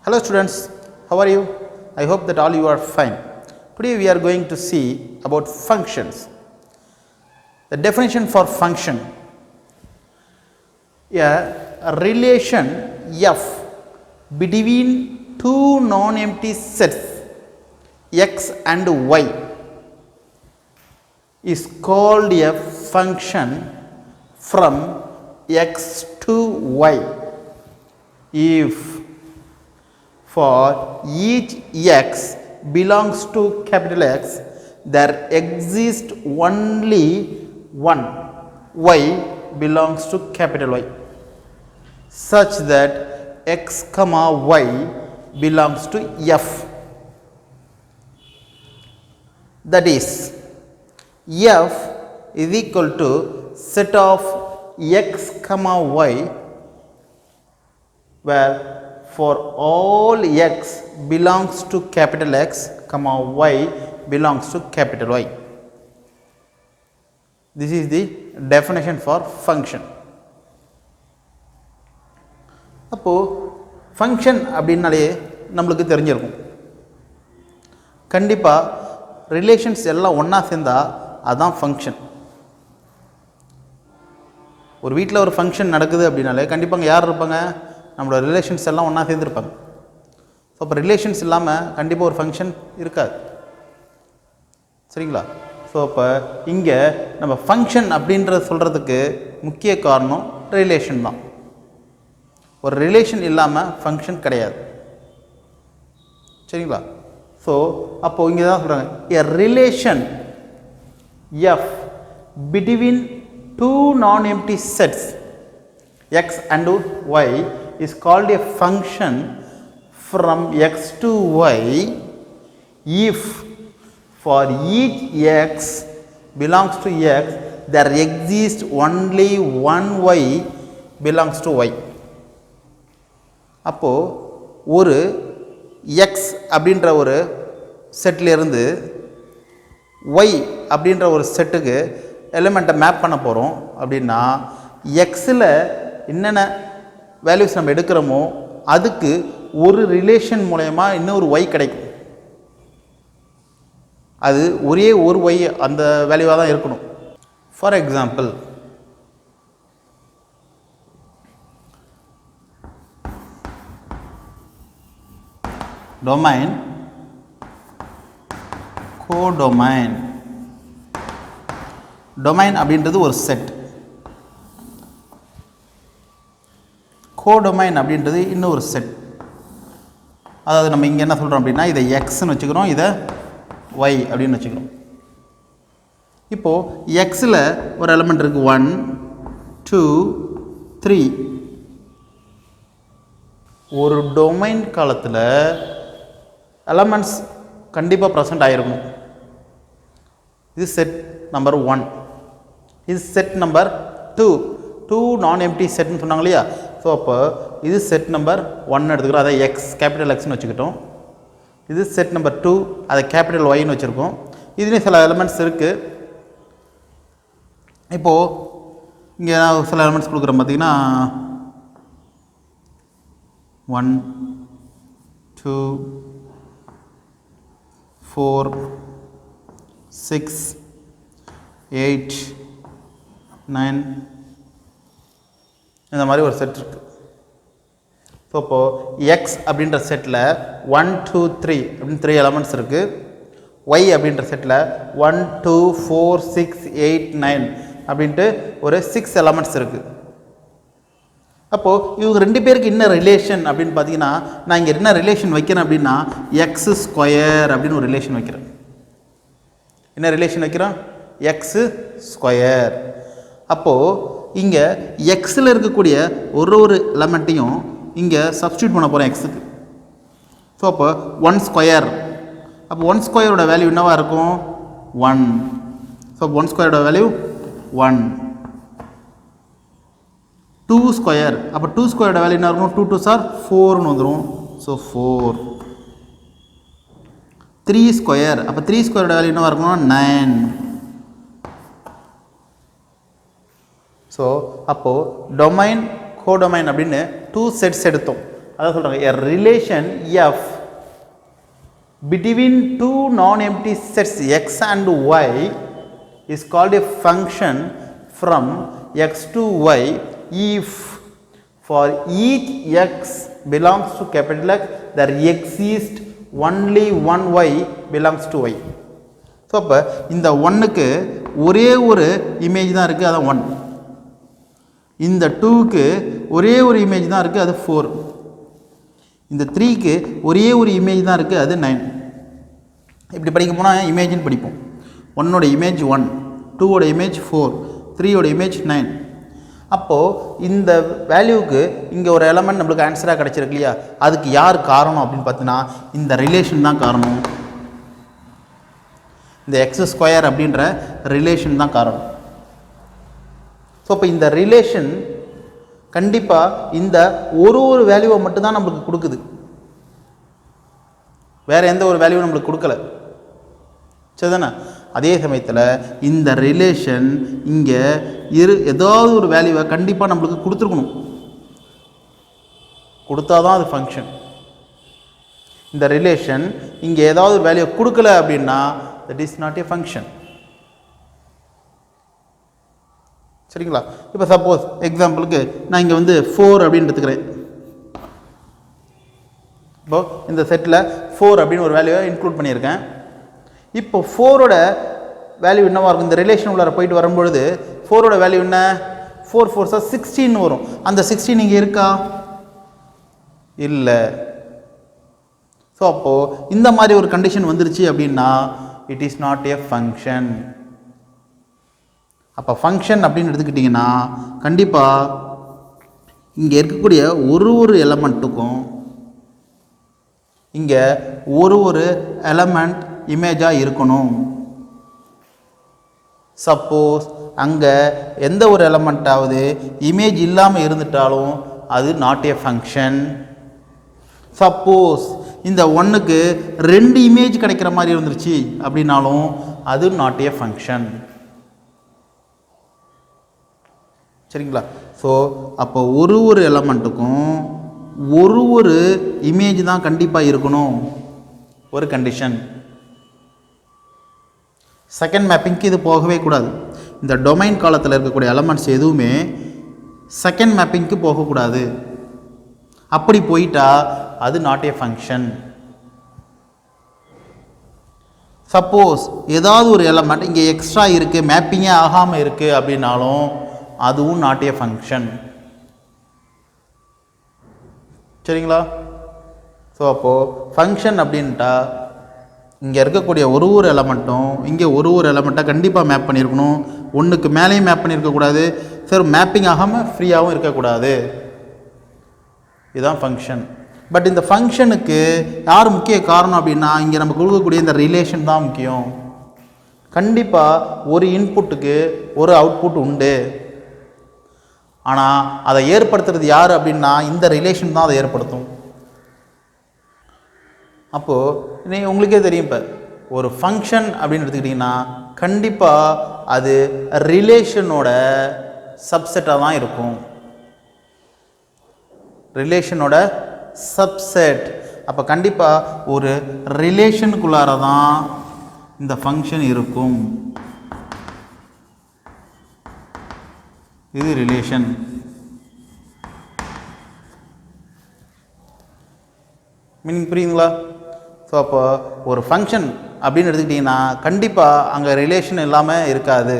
Hello students, how are you? I hope that all you are fine. Today we are going to see about functions. The definition for function: a relation f between two non-empty sets x and y is called a function from x to y if for each x belongs to capital X, there exists only one y belongs to capital Y, such that x comma y belongs to f. That is, f is equal to set of x comma y, where for all x belongs to capital X, comma y belongs to capital Y. This is the definition for function. அப்போ function அப்படின்னாலே நம்மளுக்கு தெரிஞ்சிருக்கும். கண்டிப்பாக relations எல்லாம் ஒன்றா சேர்ந்தா அதுதான் function. ஒரு வீட்டில் ஒரு ஃபங்க்ஷன் நடக்குது அப்படின்னாலே கண்டிப்பாக அங்கே யார் இருப்பாங்க? நம்மளோட ரிலேஷன்ஸ் எல்லாம் ஒன்றா சேர்ந்துருப்பாங்க. ஸோ அப்போ ரிலேஷன்ஸ் இல்லாமல் கண்டிப்பாக ஒரு ஃபங்க்ஷன் இருக்காது. சரிங்களா? ஸோ அப்போ இங்கே நம்ம ஃபங்க்ஷன் அப்படின்றத சொல்கிறதுக்கு முக்கிய காரணம் ரிலேஷன் தான். ஒரு ரிலேஷன் இல்லாமல் ஃபங்க்ஷன் கிடையாது. சரிங்களா? ஸோ அப்போது இங்கே தான் சொல்கிறாங்க, a relation F between two non empty sets x and y is called a function from x to y if for each x belongs to x there exists only one y belongs to y. அப்போ ஒரு x அப்படின்ற ஒரு settle இருந்து y அப்படின்ற ஒரு செட்டுக்கு எலிமெண்ட்டை map பண்ண போகிறோம் அப்படின்னா எக்ஸில் என்னென்ன வேல்யூஸ் நம்ம எடுக்கிறோமோ அதுக்கு ஒரு ரிலேஷன் மூலயமா இன்னொரு ஒய் கிடைக்கும். அது ஒரே ஒரு ஒய் அந்த வேல்யூவாக தான் இருக்கணும். For example, domain, codomain. Domain அப்படின்றது ஒரு செட், கோடொமைன் அப்படின்றது இன்னொரு செட். அதாவது நம்ம இங்கே என்ன சொல்கிறோம் அப்படின்னா, இதை எக்ஸ்ன்னு வச்சுக்கிறோம், இதை ஒய் அப்படின்னு வச்சுக்கிறோம். இப்போது எக்ஸில் ஒரு எலமெண்ட் இருக்குது 1 2 3. ஒரு டொமைன் காலத்தில் எலமெண்ட்ஸ் கண்டிப்பாக ப்ரெசண்ட் ஆகிருக்கணும். இது செட் நம்பர் 1, இது செட் நம்பர் 2. 2 நான் எம்டி செட்னு சொன்னாங்க இல்லையா? ஸோ அப்போ இது செட் நம்பர் 1 எடுத்துக்கிறோம், அதை எக்ஸ் கேபிட்டல் எக்ஸ்னு வச்சுக்கிட்டோம். இது செட் நம்பர் 2, அதை கேபிட்டல் ஒய்ன்னு வச்சுருக்கோம். இதுலேயும் சில எலிமெண்ட்ஸ் இருக்குது. இப்போது இங்கே நான் சில எலிமெண்ட்ஸ் கொடுக்குறேன். பார்த்தீங்கன்னா 1 2 4 6 8 9 இந்த மாதிரி ஒரு செட் இருக்குது. ஸோ இப்போது எக்ஸ் அப்படின்ற செட்டில் 1 2 3 அப்படின்னு 3 எலமெண்ட்ஸ் இருக்குது. ஒய் அப்படின்ற செட்டில் 1 2 4 6 8 9 அப்படின்ட்டு ஒரு 6 எலமெண்ட்ஸ் இருக்குது. அப்போது இவங்க ரெண்டு பேருக்கு என்ன ரிலேஷன் அப்படின்னு பார்த்தீங்கன்னா, நான் இங்கே என்ன ரிலேஷன் வைக்கிறேன் அப்படின்னா, எக்ஸ் ஸ்கொயர் அப்படின்னு ஒரு ரிலேஷன் வைக்கிறேன். என்ன ரிலேஷன் வைக்கிறோம்? X square. அப்போது இங்கே எக்ஸில் இருக்கக்கூடிய ஒரு எலமெண்ட்டையும் இங்கே சப்ஸ்டியூட் பண்ண போகிறேன் எக்ஸுக்கு. ஸோ அப்போ 1 ஸ்கொயர். அப்போ 1 ஸ்கொயரோட வேல்யூ என்னவாக இருக்கும்? 1. ஸோ 1 ஸ்கொயரோட வேல்யூ 1. 2 ஸ்கொயர். அப்போ 2 ஸ்கொயரோட வேல்யூ என்ன இருக்கும்? 2 2s are 4ன்னு வந்துடும். ஸோ 4. 3 ஸ்கொயர். அப்போ 3 ஸ்கொயரோட வேல்யூ என்னவாக இருக்கும்னா 9. ஸோ அப்போது டொமைன் கோடொமைன் அப்படின்னு 2 செட்ஸ் எடுத்தோம். அதான் சொல்கிறாங்க a relation f between two non-empty sets x and y is called a function from x to y if for each x belongs to capital X there exists only one y belongs to y. So அப்போ இந்த ஒன்றுக்கு ஒரே ஒரு image தான் இருக்குது, அதான் 1. இந்த 2க்கு ஒரே ஒரு இமேஜ் தான் இருக்குது, அது 4. இந்த 3க்கு ஒரே ஒரு இமேஜ் தான் இருக்குது, அது 9. இப்படி படிக்க போனால் இமேஜின்னு படிப்போம். 1ஓட இமேஜ் 1, 2ஓட இமேஜ் 4, 3ஓட இமேஜ் 9. அப்போது இந்த வேல்யூவுக்கு இங்கே ஒரு எலமெண்ட் நம்மளுக்கு ஆன்சராக கிடச்சிருக்கு இல்லையா, அதுக்கு யார் காரணம் அப்படின்னு பார்த்தீங்கன்னா இந்த ரிலேஷன் தான் காரணம். இந்த x² அப்படின்ற ரிலேஷன் தான் காரணம். ஸோ இப்போ இந்த ரிலேஷன் கண்டிப்பாக இந்த ஒரு வேல்யூவை மட்டும்தான் நம்மளுக்கு கொடுக்குது, வேறு எந்த ஒரு வேல்யூவும் நம்மளுக்கு கொடுக்கல. சரிதானே? அதே சமயத்தில் இந்த ரிலேஷன் இங்கே ஏதாவது ஒரு வேல்யூவை கண்டிப்பாக நம்மளுக்கு கொடுத்துருக்கணும், கொடுத்தா தான் அது ஃபங்க்ஷன். இந்த ரிலேஷன் இங்கே ஏதாவது ஒரு வேல்யூவை கொடுக்கல அப்படின்னா that is not a function. சரிங்களா? இப்போ சப்போஸ் எக்ஸாம்பிளுக்கு நான் இங்கே வந்து 4 அப்படின்னு எடுத்துக்கிறேன். இப்போ இந்த செட்டில் 4 அப்படின்னு ஒரு வேல்யூவை இன்க்ளூட் பண்ணியிருக்கேன். இப்போ 4ஓட வேல்யூ என்னவாக இருக்கும்? இந்த ரிலேஷன் உள்ளார போயிட்டு வரும்பொழுது 4ஓட வேல்யூ என்ன? 4 4 16 வரும். அந்த 16 இங்கே இருக்கா? இல்லை. ஸோ அப்போது இந்த மாதிரி ஒரு கண்டிஷன் வந்துருச்சு அப்படின்னா it is not a function. அப்போ ஃபங்க்ஷன் அப்படின்னு எடுத்துக்கிட்டிங்கன்னா கண்டிப்பாக இங்கே இருக்கக்கூடிய ஒரு எலமெண்ட்டுக்கும் இங்கே ஒரு எலமெண்ட் இமேஜாக இருக்கணும். சப்போஸ் அங்கே எந்த ஒரு எலமெண்ட்டாவது இமேஜ் இல்லாமல் இருந்துட்டாலும் அது நாட் ஏ ஃபங்க்ஷன். சப்போஸ் இந்த 1க்கு 2 இமேஜ் கிடைக்கிற மாதிரி இருந்துருச்சு அப்படின்னாலும் அது நாட் ஏ ஃபங்க்ஷன். சரிங்களா? ஸோ அப்போ ஒரு எலமெண்ட்டுக்கும் ஒரு இமேஜ் தான் கண்டிப்பாக இருக்கணும், ஒரு கண்டிஷன். செகண்ட் மேப்பிங்க்கு இது போகவே கூடாது. இந்த டொமைன் காலத்தில் இருக்கக்கூடிய எலமெண்ட்ஸ் எதுவுமே செகண்ட் மேப்பிங்க்கு போகக்கூடாது. அப்படி போயிட்டா அது நாட் ஏ ஃபங்க்ஷன். சப்போஸ் ஏதாவது ஒரு எலமெண்ட் இங்கே எக்ஸ்ட்ரா இருக்குது, மேப்பிங்கே ஆகாமல் இருக்குது அப்படின்னாலும் அதுவும் நாட் ஏ ஃபங்க்ஷன். சரிங்களா? ஸோ அப்போது ஃபங்க்ஷன் அப்படின்ட்டா இங்கே இருக்கக்கூடிய ஒரு எலமெண்ட்டும் இங்கே ஒரு எலமெண்ட்டாக கண்டிப்பாக மேப் பண்ணியிருக்கணும். ஒன்றுக்கு மேலேயும் மேப் பண்ணியிருக்கக்கூடாது, சரி மேப்பிங் ஆகாமல் ஃப்ரீயாகவும் இருக்கக்கூடாது. இதுதான் ஃபங்க்ஷன். பட் இந்த ஃபங்க்ஷனுக்கு யார் முக்கிய காரணம் அப்படின்னா இங்கே நம்ம கொடுக்கக்கூடிய இந்த ரிலேஷன் தான் முக்கியம். கண்டிப்பாக ஒரு இன்புட்டுக்கு ஒரு அவுட்புட் உண்டு, ஆனால் அதை ஏற்படுத்துறது யார் அப்படின்னா இந்த ரிலேஷன் தான் அதை ஏற்படுத்தும். அப்போது உங்களுக்கே தெரியும், இப்போ ஒரு ஃபங்க்ஷன் அப்படின்னு எடுத்துக்கிட்டிங்கன்னா கண்டிப்பாக அது ரிலேஷனோட சப்செட்டாக தான் இருக்கும், ரிலேஷனோட சப்செட். அப்போ கண்டிப்பாக ஒரு ரிலேஷனுக்குள்ளார தான் இந்த ஃபங்க்ஷன் இருக்கும். இது ரிலேஷன். மீனிங் புரியுதுங்களா? ஸோ அப்போ ஒரு ஃபங்க்ஷன் அப்படின்னு எடுத்துக்கிட்டிங்கன்னா கண்டிப்பாக அங்கே ரிலேஷன் இல்லாமல் இருக்காது.